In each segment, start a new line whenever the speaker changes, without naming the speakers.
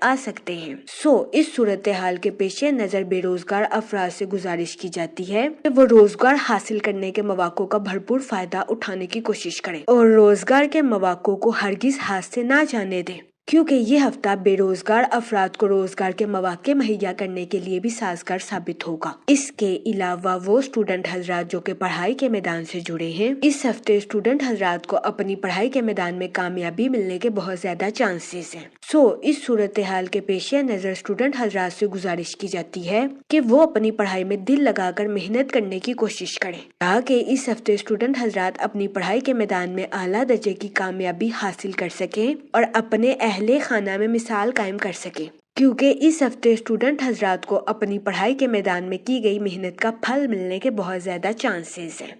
آ سکتے ہیں۔ اس صورتحال کے پیش نظر بے روزگار افراد سے گزارش کی جاتی ہے کہ وہ روزگار حاصل کرنے کے مواقع کا بھرپور فائدہ اٹھانے کی کوشش کریں اور روزگار کے مواقع کو ہرگز ہاتھ سے نہ جانے دیں، کیونکہ یہ ہفتہ بے روزگار افراد کو روزگار کے مواقع مہیا کرنے کے لیے بھی سازگار ثابت ہوگا۔ اس کے علاوہ وہ اسٹوڈنٹ حضرات جو کہ پڑھائی کے میدان سے جڑے ہیں، اس ہفتے اسٹوڈنٹ حضرات کو اپنی پڑھائی کے میدان میں کامیابی ملنے کے بہت زیادہ چانسز ہیں۔ اس صورتحال کے پیش نظر اسٹوڈنٹ حضرات سے گزارش کی جاتی ہے کہ وہ اپنی پڑھائی میں دل لگا کر محنت کرنے کی کوشش کریں تاکہ اس ہفتے اسٹوڈنٹ حضرات اپنی پڑھائی کے میدان میں اعلیٰ درجے کی کامیابی حاصل کر سکیں اور اپنے اہل خانہ میں مثال قائم کر سکیں، کیونکہ اس ہفتے اسٹوڈنٹ حضرات کو اپنی پڑھائی کے میدان میں کی گئی محنت کا پھل ملنے کے بہت زیادہ چانسز ہیں۔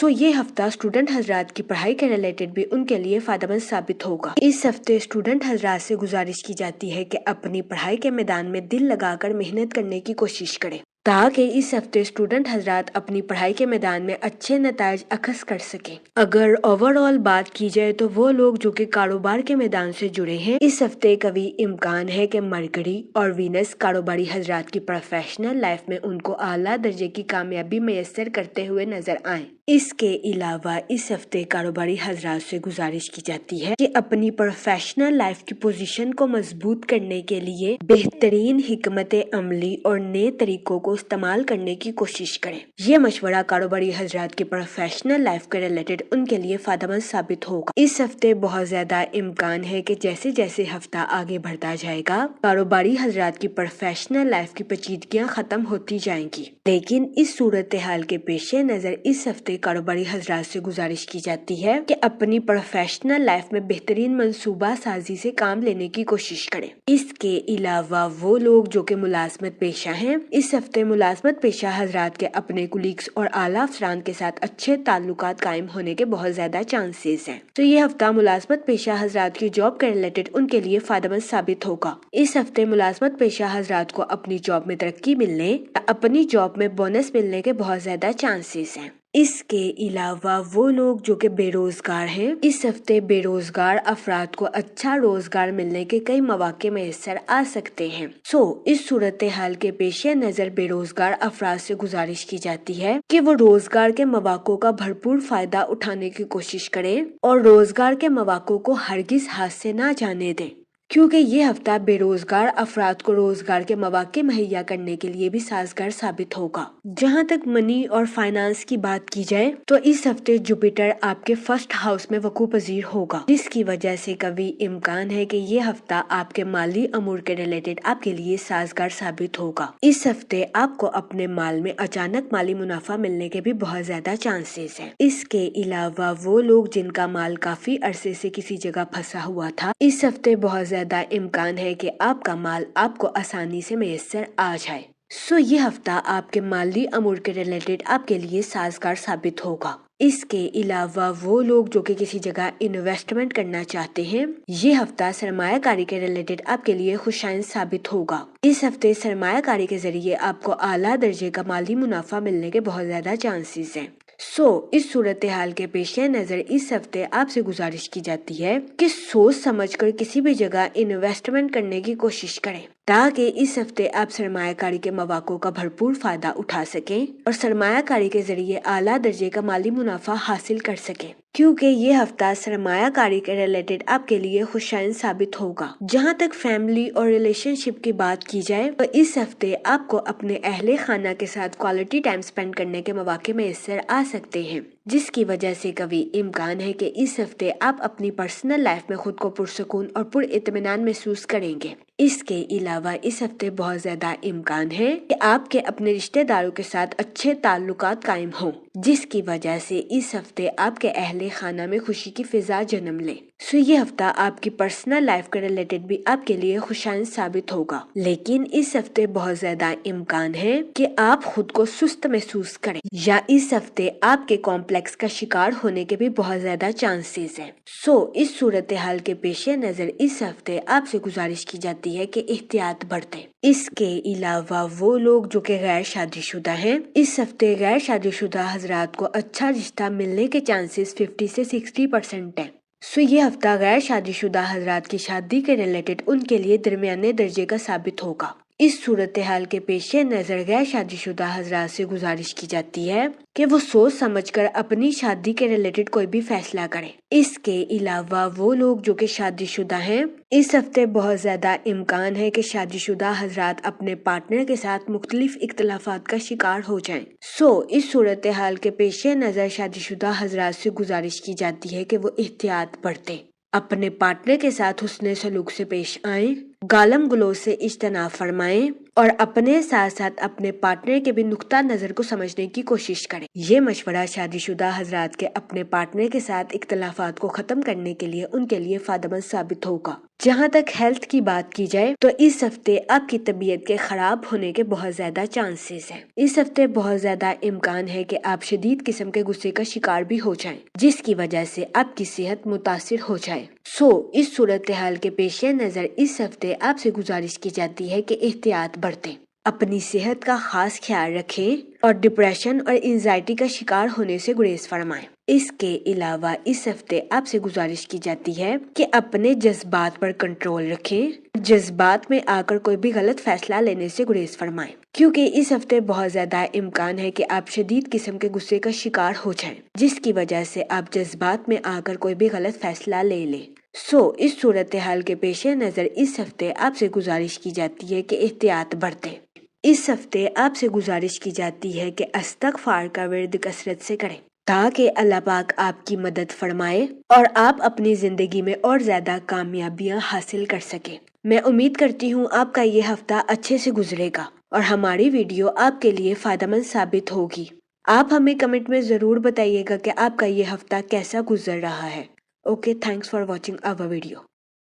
یہ ہفتہ اسٹوڈنٹ حضرات کی پڑھائی کے ریلیٹڈ بھی ان کے لیے فائدہ مند ثابت ہوگا۔ اس ہفتے اسٹوڈنٹ حضرات سے گزارش کی جاتی ہے کہ اپنی پڑھائی کے میدان میں دل لگا کر محنت کرنے کی کوشش کریں تاکہ اس ہفتے اسٹوڈنٹ حضرات اپنی پڑھائی کے میدان میں اچھے نتائج اخذ کر سکیں۔ اگر اوور آل بات کی جائے تو وہ لوگ جو کہ کاروبار کے میدان سے جڑے ہیں، اس ہفتے قوی امکان ہے کہ مرکری اور وینس کاروباری حضرات کی پروفیشنل لائف میں ان کو اعلیٰ درجے کی کامیابی میسر کرتے ہوئے نظر آئیں۔ اس کے علاوہ اس ہفتے کاروباری حضرات سے گزارش کی جاتی ہے کہ اپنی پروفیشنل لائف کی پوزیشن کو مضبوط کرنے کے لیے بہترین حکمت عملی اور نئے طریقوں کو استعمال کرنے کی کوشش کریں۔ یہ مشورہ کاروباری حضرات کی پروفیشنل لائف کے ریلیٹڈ ان کے لیے فائدہ مند ثابت ہوگا۔ اس ہفتے بہت زیادہ امکان ہے کہ جیسے جیسے ہفتہ آگے بڑھتا جائے گا، کاروباری حضرات کی پروفیشنل لائف کی پیچیدگیاں ختم ہوتی جائیں گی، لیکن اس صورتحال کے پیش نظر اس ہفتے کاروباری حضرات سے گزارش کی جاتی ہے کہ اپنی پروفیشنل لائف میں بہترین منصوبہ سازی سے کام لینے کی کوشش کریں۔ اس کے علاوہ وہ لوگ جو کہ ملازمت پیشہ ہیں، اس ہفتے ملازمت پیشہ حضرات کے اپنے کولیگز اور اعلیٰ افسران کے ساتھ اچھے تعلقات قائم ہونے کے بہت زیادہ چانسز ہیں۔ یہ ہفتہ ملازمت پیشہ حضرات کی جاب کے ریلیٹڈ ان کے لیے فائدہ مند ثابت ہوگا۔ اس ہفتے ملازمت پیشہ حضرات کو اپنی جاب میں ترقی ملنے یا اپنی جاب میں بونس ملنے کے بہت زیادہ چانسز ہیں۔ اس کے علاوہ وہ لوگ جو کہ بے روزگار ہیں، اس ہفتے بے روزگار افراد کو اچھا روزگار ملنے کے کئی مواقع میسر آ سکتے ہیں۔ اس صورتحال کے پیش نظر بے روزگار افراد سے گزارش کی جاتی ہے کہ وہ روزگار کے مواقع کا بھرپور فائدہ اٹھانے کی کوشش کریں اور روزگار کے مواقع کو ہرگز ہاتھ سے نہ جانے دیں، کیونکہ یہ ہفتہ بے روزگار افراد کو روزگار کے مواقع مہیا کرنے کے لیے بھی سازگار ثابت ہوگا۔ جہاں تک منی اور فائنانس کی بات کی جائے تو اس ہفتے جوپیٹر آپ کے فرسٹ ہاؤس میں وقوع پذیر ہوگا، جس کی وجہ سے قوی امکان ہے کہ یہ ہفتہ آپ کے مالی امور کے ریلیٹڈ آپ کے لیے سازگار ثابت ہوگا۔ اس ہفتے آپ کو اپنے مال میں اچانک مالی منافع ملنے کے بھی بہت زیادہ چانسز ہیں۔ اس کے علاوہ وہ لوگ جن کا مال کافی عرصے سے کسی جگہ پھنسا ہوا تھا، اس ہفتے بہت زیادہ امکان ہے کہ آپ کا مال آپ کو آسانی سے میسر آ جائے۔ یہ ہفتہ آپ کے مالی امور کے ریلیٹڈ آپ کے لیے سازگار ثابت ہوگا۔ اس کے علاوہ وہ لوگ جو کہ کسی جگہ انویسٹمنٹ کرنا چاہتے ہیں، یہ ہفتہ سرمایہ کاری کے ریلیٹڈ آپ کے لیے خوشائند ثابت ہوگا۔ اس ہفتے سرمایہ کاری کے ذریعے آپ کو اعلیٰ درجے کا مالی منافع ملنے کے بہت زیادہ چانسز ہیں۔ اس صورتحال کے پیش نظر اس ہفتے آپ سے گزارش کی جاتی ہے کہ سوچ سمجھ کر کسی بھی جگہ انویسٹمنٹ کرنے کی کوشش کریں تاکہ اس ہفتے آپ سرمایہ کاری کے مواقع کا بھرپور فائدہ اٹھا سکیں اور سرمایہ کاری کے ذریعے اعلیٰ درجے کا مالی منافع حاصل کر سکیں، کیونکہ یہ ہفتہ سرمایہ کاری کے ریلیٹڈ آپ کے لیے خوشائند ثابت ہوگا۔ جہاں تک فیملی اور ریلیشن شپ کی بات کی جائے تو اس ہفتے آپ کو اپنے اہل خانہ کے ساتھ کوالٹی ٹائم سپینڈ کرنے کے مواقع میسر آ سکتے ہیں، جس کی وجہ سے قوی امکان ہے کہ اس ہفتے آپ اپنی پرسنل لائف میں خود کو پرسکون اور پر اطمینان محسوس کریں گے۔ اس کے علاوہ اس ہفتے بہت زیادہ امکان ہے کہ آپ کے اپنے رشتہ داروں کے ساتھ اچھے تعلقات قائم ہوں، جس کی وجہ سے اس ہفتے آپ کے اہل خانہ میں خوشی کی فضا جنم لے۔ یہ ہفتہ آپ کی پرسنل لائف کے ریلیٹڈ بھی آپ کے لیے خوشائند ثابت ہوگا، لیکن اس ہفتے بہت زیادہ امکان ہے کہ آپ خود کو سست محسوس کریں یا اس ہفتے آپ کے کمپلیکس کا شکار ہونے کے بھی بہت زیادہ چانسز ہیں۔ اس صورتحال کے پیش نظر اس ہفتے آپ سے گزارش کی جاتی ہے کہ احتیاط برتیں۔ اس کے علاوہ وہ لوگ جو کہ غیر شادی شدہ ہیں، اس ہفتے غیر شادی شدہ حضرات کو اچھا رشتہ ملنے کے چانسز 50 سے 60% ہیں۔ یہ ہفتہ غیر شادی شدہ حضرات کی شادی کے ریلیٹڈ ان کے لیے درمیانے درجے کا ثابت ہوگا۔ اس صورتحال کے پیش نظر غیر شادی شدہ حضرات سے گزارش کی جاتی ہے کہ وہ سوچ سمجھ کر اپنی شادی کے ریلیٹڈ کوئی بھی فیصلہ کریں۔ اس کے علاوہ وہ لوگ جو کہ شادی شدہ ہیں، اس ہفتے بہت زیادہ امکان ہے کہ شادی شدہ حضرات اپنے پارٹنر کے ساتھ مختلف اختلافات کا شکار ہو جائیں۔ اس صورتحال کے پیش نظر شادی شدہ حضرات سے گزارش کی جاتی ہے کہ وہ احتیاط برتیں، اپنے پارٹنر کے ساتھ حسن سلوک سے پیش آئیں، گالم گلوچ سے اجتناب فرمائیں اور اپنے ساتھ ساتھ اپنے پارٹنر کے بھی نقطہ نظر کو سمجھنے کی کوشش کریں۔ یہ مشورہ شادی شدہ حضرات کے اپنے پارٹنر کے ساتھ اختلافات کو ختم کرنے کے لیے ان کے لیے فائدہ مند ثابت ہوگا۔ جہاں تک ہیلتھ کی بات کی جائے تو اس ہفتے آپ کی طبیعت کے خراب ہونے کے بہت زیادہ چانسز ہیں۔ اس ہفتے بہت زیادہ امکان ہے کہ آپ شدید قسم کے غصے کا شکار بھی ہو جائیں، جس کی وجہ سے آپ کی صحت متاثر ہو جائے۔ اس صورتحال کے پیش نظر اس ہفتے آپ سے گزارش کی جاتی ہے کہ احتیاط برتیں، اپنی صحت کا خاص خیال رکھیں اور ڈپریشن اور انزائٹی کا شکار ہونے سے گریز فرمائیں۔ اس کے علاوہ اس ہفتے آپ سے گزارش کی جاتی ہے کہ اپنے جذبات پر کنٹرول رکھیں، جذبات میں آ کر کوئی بھی غلط فیصلہ لینے سے گریز فرمائیں، کیونکہ اس ہفتے بہت زیادہ امکان ہے کہ آپ شدید قسم کے غصے کا شکار ہو جائیں، جس کی وجہ سے آپ جذبات میں آ کر کوئی بھی غلط فیصلہ لے لیں۔ اس صورتحال کے پیش نظر اس ہفتے آپ سے گزارش کی جاتی ہے کہ احتیاط برتیں۔ اس ہفتے آپ سے گزارش کی جاتی ہے کہ استغفار کا ورد کثرت سے کریں تاکہ اللہ پاک آپ کی مدد فرمائے اور آپ اپنی زندگی میں اور زیادہ کامیابیاں حاصل کر سکیں۔ میں امید کرتی ہوں آپ کا یہ ہفتہ اچھے سے گزرے گا اور ہماری ویڈیو آپ کے لیے فائدہ مند ثابت ہوگی۔ آپ ہمیں کمنٹ میں ضرور بتائیے گا کہ آپ کا یہ ہفتہ کیسا گزر رہا ہے۔ Okay, thanks for watching our video.